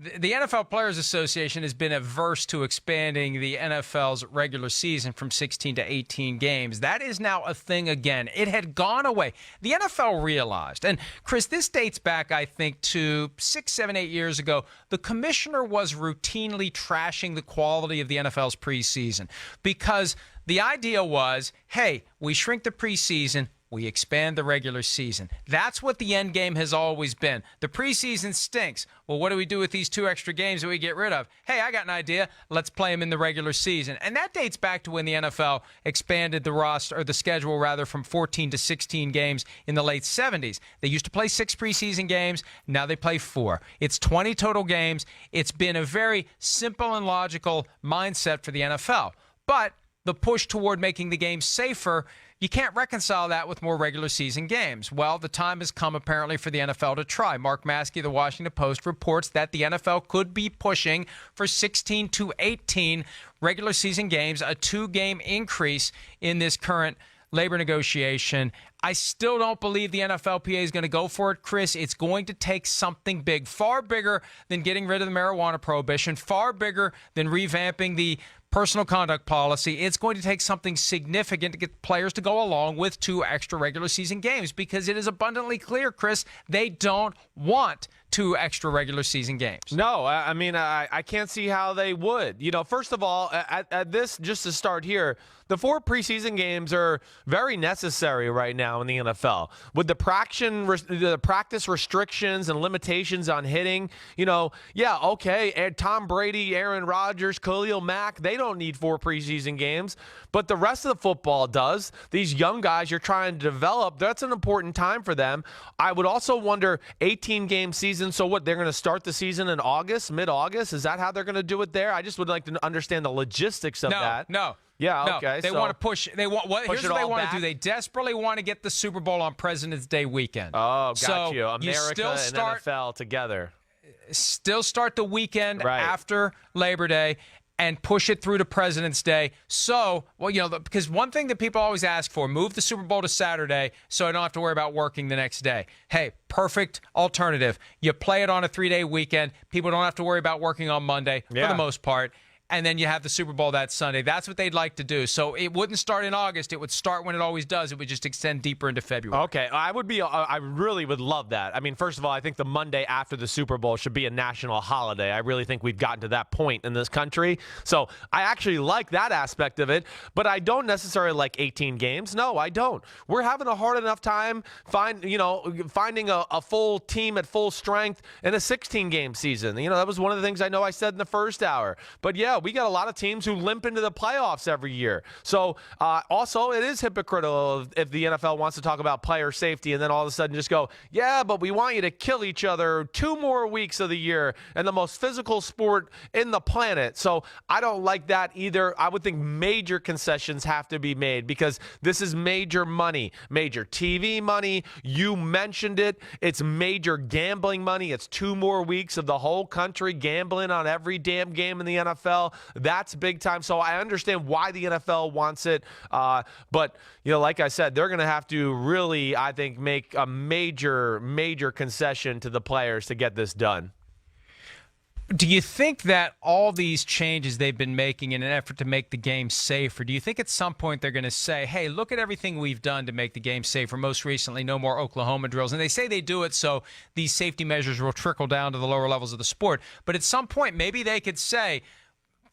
The NFL Players Association has been averse to expanding the NFL's regular season from 16 to 18 games. That is now a thing again. It had gone away. The NFL realized, and Chris, this dates back, I think, to 6, 7, 8 years ago. The commissioner was routinely trashing the quality of the NFL's preseason because the idea was, hey, we shrink the preseason, we expand the regular season. That's what the end game has always been. The preseason stinks. Well, what do we do with these 2 extra games that we get rid of? Hey, I got an idea. Let's play them in the regular season. And that dates back to when the NFL expanded the roster, or the schedule rather, from 14 to 16 games in the late 70s. They used to play 6 preseason games. Now they play 4. It's 20 total games. It's been a very simple and logical mindset for the NFL. But the push toward making the game safer, you can't reconcile that with more regular season games. Well, the time has come apparently for the NFL to try. Mark Maskey of the Washington Post reports that the NFL could be pushing for 16 to 18 regular season games, a 2-game increase in this current labor negotiation. I still don't believe the NFLPA is going to go for it, Chris. It's going to take something big, far bigger than getting rid of the marijuana prohibition, far bigger than revamping the personal conduct policy. It's going to take something significant to get players to go along with 2 extra regular season games because it is abundantly clear, Chris, they don't want 2 extra regular season games. No, I mean, I can't see how they would. You know, first of all, at this, just to start here, the 4 preseason games are very necessary right now in the NFL. With the practice restrictions and limitations on hitting, you know, yeah, okay, and Tom Brady, Aaron Rodgers, Khalil Mack, they don't need 4 preseason games, but the rest of the football does. These young guys you're trying to develop, that's an important time for them. I would also wonder, 18-game season, so what, they're going to start the season in August, mid-August? Is that how they're going to do it there? I just would like to understand the logistics of that. No. Yeah, okay. They want to push. They want what? Push here's what they want to do. They desperately want to get the Super Bowl on President's Day weekend. Oh, got you. America and NFL together. Still start the weekend after Labor Day and push it through to President's Day. So, well, you know, because one thing that people always ask for, move the Super Bowl to Saturday so I don't have to worry about working the next day. Hey, perfect alternative. You play it on a 3-day weekend. People don't have to worry about working on Monday for the most part. And then you have the Super Bowl that Sunday. That's what they'd like to do. So it wouldn't start in August. It would start when it always does. It would just extend deeper into February. Okay, I really would love that. I mean, first of all, I think the Monday after the Super Bowl should be a national holiday. I really think we've gotten to that point in this country. So I actually like that aspect of it, but I don't necessarily like 18 games. No, I don't. We're having a hard enough time finding a full team at full strength in a 16-game season. You know, that was one of the things I know I said in the first hour. But yeah, we got a lot of teams who limp into the playoffs every year. So also, it is hypocritical if the NFL wants to talk about player safety and then all of a sudden just go, yeah, but we want you to kill each other 2 more weeks of the year and the most physical sport in the planet. So I don't like that either. I would think major concessions have to be made because this is major money, major TV money. You mentioned it. It's major gambling money. It's 2 more weeks of the whole country gambling on every damn game in the NFL. That's big time. So I understand why the NFL wants it. But, you know, like I said, they're going to have to really, I think, make a major concession to the players to get this done. Do you think that all these changes they've been making in an effort to make the game safer, do you think at some point they're going to say, hey, look at everything we've done to make the game safer? Most recently, no more Oklahoma drills. And they say they do it so these safety measures will trickle down to the lower levels of the sport. But at some point, maybe they could say,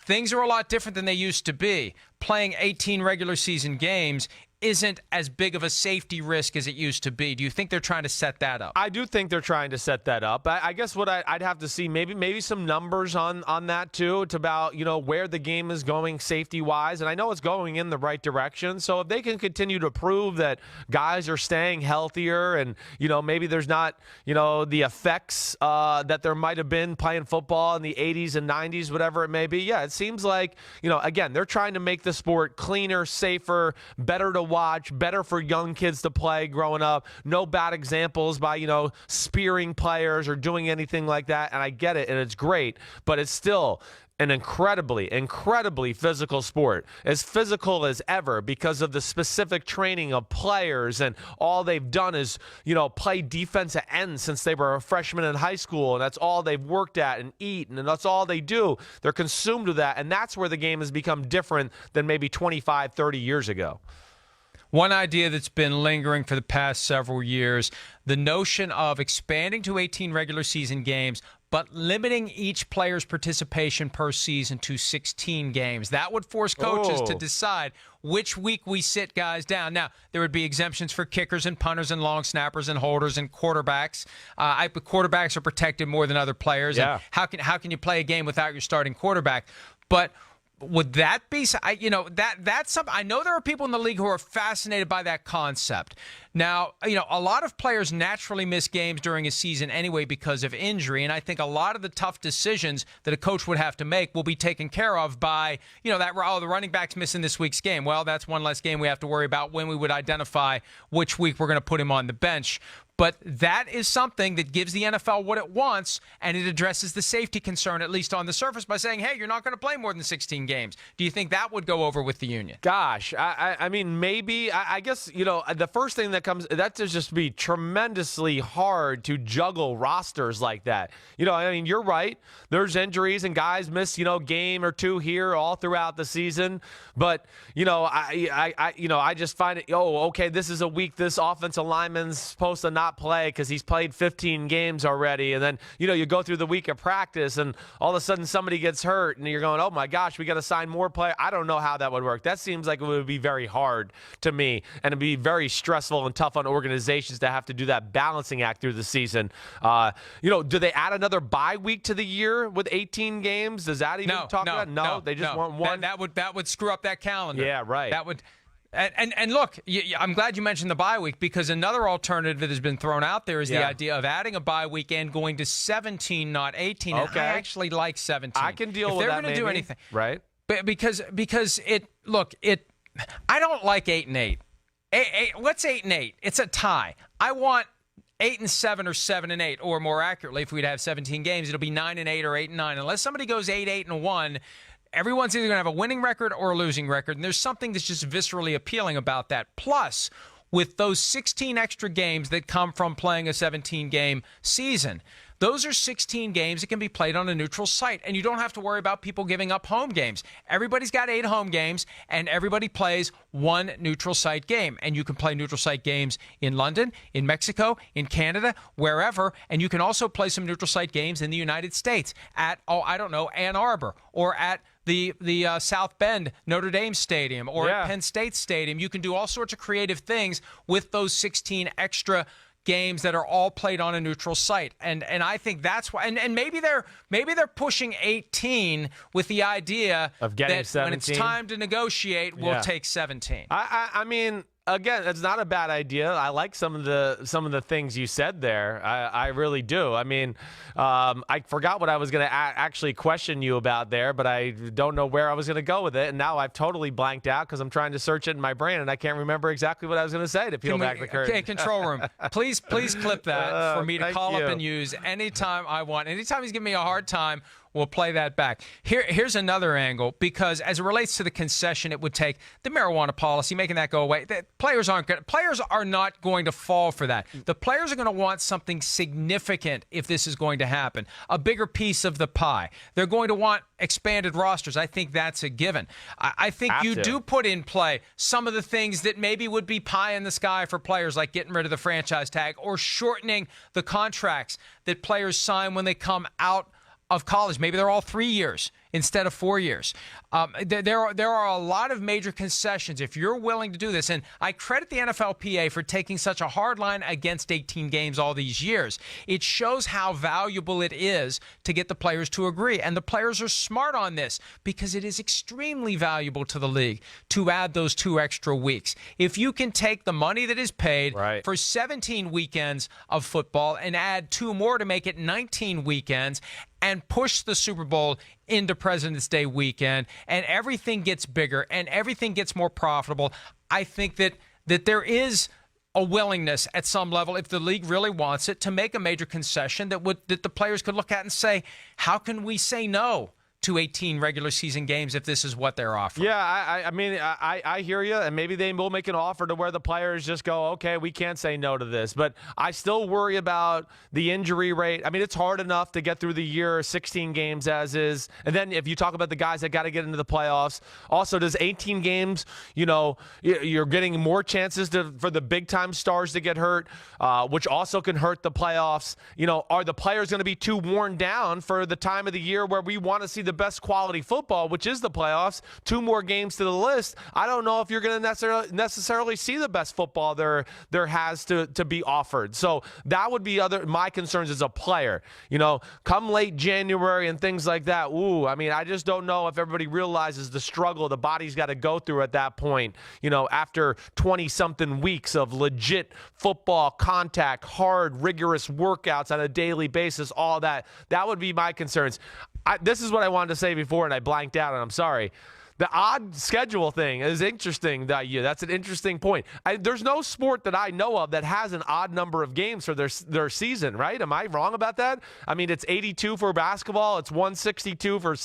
things are a lot different than they used to be. Playing 18 regular season games isn't as big of a safety risk as it used to be. Do you think they're trying to set that up? I do think they're trying to set that up. I guess what I'd have to see maybe some numbers on that too. It's about, you know, where the game is going safety-wise, and I know it's going in the right direction. So if they can continue to prove that guys are staying healthier and, you know, maybe there's not, you know, the effects that there might have been playing football in the 80s and 90s, whatever it may be. Yeah, it seems like, you know, again, they're trying to make the sport cleaner, safer, better to watch, better for young kids to play growing up. No bad examples by, spearing players or doing anything like that. And I get it, and it's great, but it's still an incredibly, incredibly physical sport, as physical as ever because of the specific training of players, and all they've done is, play defensive end since they were a freshman in high school, and that's all they've worked at and eaten, and that's all they do. They're consumed with that, and that's where the game has become different than maybe 25, 30 years ago. One idea that's been lingering for the past several years, the notion of expanding to 18 regular season games, but limiting each player's participation per season to 16 games. That would force coaches to decide which week we sit guys down. Now, there would be exemptions for kickers and punters and long snappers and holders and quarterbacks. Quarterbacks are protected more than other players. Yeah. And how can you play a game without your starting quarterback? But would that be, that's something, I know there are people in the league who are fascinated by that concept. Now, a lot of players naturally miss games during a season anyway because of injury, and I think a lot of the tough decisions that a coach would have to make will be taken care of by, the running back's missing this week's game. Well, that's one less game we have to worry about when we would identify which week we're going to put him on the bench. But that is something that gives the NFL what it wants, and it addresses the safety concern, at least on the surface, by saying, hey, you're not going to play more than 16 games. Do you think that would go over with the union? Gosh, I mean, maybe. I guess, the first thing that comes, that to just be tremendously hard to juggle rosters like that. You're right. There's injuries, and guys miss, game or two here all throughout the season. But, I just find it, okay, this is a week this offensive lineman's supposed to not play because he's played 15 games already, and then you go through the week of practice and all of a sudden somebody gets hurt and you're going, oh my gosh, we got to sign more players. I don't know how that would work. That seems like it would be very hard to me, and it'd be very stressful and tough on organizations to have to do that balancing act through the season. Do they add another bye week to the year with 18 games? Does that even talk about? No, they just want one. That would screw up that calendar. Yeah, right. That would. And look, I'm glad you mentioned the bye week, because another alternative that has been thrown out there is the idea of adding a bye week and going to 17, not 18. Okay. And I actually like 17. I can deal with that. If they're going to do anything, right? Because I don't like 8 and 8. What's 8 and 8? It's a tie. I want 8 and 7 or 7 and 8, or more accurately, if we'd have 17 games, it'll be 9 and 8 or 8 and 9. Unless somebody goes 8 and 1. Everyone's either going to have a winning record or a losing record, and there's something that's just viscerally appealing about that. Plus, with those 16 extra games that come from playing a 17-game season, those are 16 games that can be played on a neutral site, and you don't have to worry about people giving up home games. Everybody's got 8 home games, and everybody plays one neutral site game. And you can play neutral site games in London, in Mexico, in Canada, wherever. And you can also play some neutral site games in the United States at, Ann Arbor, or at the South Bend Notre Dame Stadium, or at Penn State Stadium. You can do all sorts of creative things with those 16 extra games that are all played on a neutral site. And I think that's why, and maybe they're pushing 18 with the idea of getting that 17. When it's time to negotiate, we'll take 17. I mean, again, it's not a bad idea. I like some of the things you said there. I really do. I mean, I forgot what I was going to actually question you about there, but I don't know where I was going to go with it, and now I've totally blanked out because I'm trying to search it in my brain, and I can't remember exactly what I was going to say to peel back the curtain. Okay, control room. Please clip that for me to call up and use anytime I want. Anytime he's giving me a hard time, we'll play that back. Here's another angle, because as it relates to the concession it would take, the marijuana policy, making that go away, players are not going to fall for that. The players are going to want something significant if this is going to happen, a bigger piece of the pie. They're going to want expanded rosters. I think that's a given. I think you do put in play some of the things that maybe would be pie in the sky for players, like getting rid of the franchise tag or shortening the contracts that players sign when they come out of college. Maybe they're all 3 years instead of 4 years. There are a lot of major concessions if you're willing to do this. And I credit the NFLPA for taking such a hard line against 18 games all these years. It shows how valuable it is to get the players to agree. And the players are smart on this, because it is extremely valuable to the league to add those 2 extra weeks. If you can take the money that is paid for 17 weekends of football and add 2 more to make it 19 weekends, and push the Super Bowl into President's Day weekend, and everything gets bigger and everything gets more profitable, I think that there is a willingness at some level, if the league really wants it, to make a major concession that the players could look at and say, how can we say no to 18 regular season games if this is what they're offering? Yeah, I mean, I hear you, and maybe they will make an offer to where the players just go, okay, we can't say no to this. But I still worry about the injury rate. I mean, it's hard enough to get through the year, 16 games as is. And then if you talk about the guys that got to get into the playoffs, also does 18 games, you're getting more chances for the big-time stars to get hurt, which also can hurt the playoffs. Are the players going to be too worn down for the time of the year where we want to see the best quality football, which is the playoffs? 2 more games to the list. I don't know if you're going to necessarily see the best football there has to be offered. So that would be my concerns as a player. Come late January and things like that. I mean, I just don't know if everybody realizes the struggle the body's got to go through at that point. After 20-something weeks of legit football contact, hard, rigorous workouts on a daily basis, all that would be my concerns. This is what I wanted to say before, and I blanked out, and I'm sorry. The odd schedule thing is interesting that year. That's an interesting point. There's no sport that I know of that has an odd number of games for their season, right? Am I wrong about that? I mean, it's 82 for basketball. It's 162 for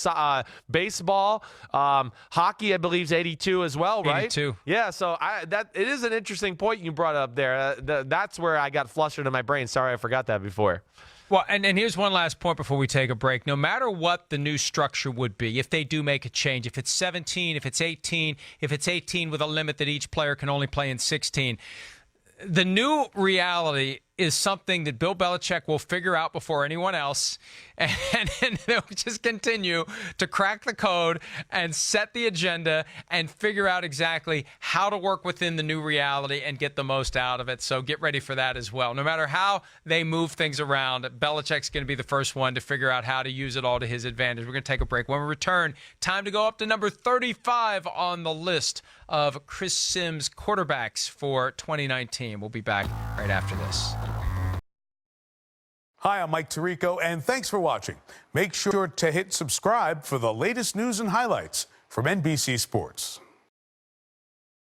baseball. Hockey, I believe, is 82 as well, right? 82. Yeah, so it is an interesting point you brought up there. That's where I got flustered in my brain. Sorry, I forgot that before. Well, and here's one last point before we take a break. No matter what the new structure would be, if they do make a change, if it's 17, if it's 18, if it's 18 with a limit that each player can only play in 16, the new reality is something that Bill Belichick will figure out before anyone else, and they'll just continue to crack the code and set the agenda and figure out exactly how to work within the new reality and get the most out of it. So get ready for that as well. No matter how they move things around, Belichick's going to be the first one to figure out how to use it all to his advantage. We're going to take a break. When we return, time to go up to number 35 on the list of Chris Sims quarterbacks for 2019. We'll be back right after this. Hi, I'm Mike Tirico, and thanks for watching. Make sure to hit subscribe for the latest news and highlights from NBC Sports.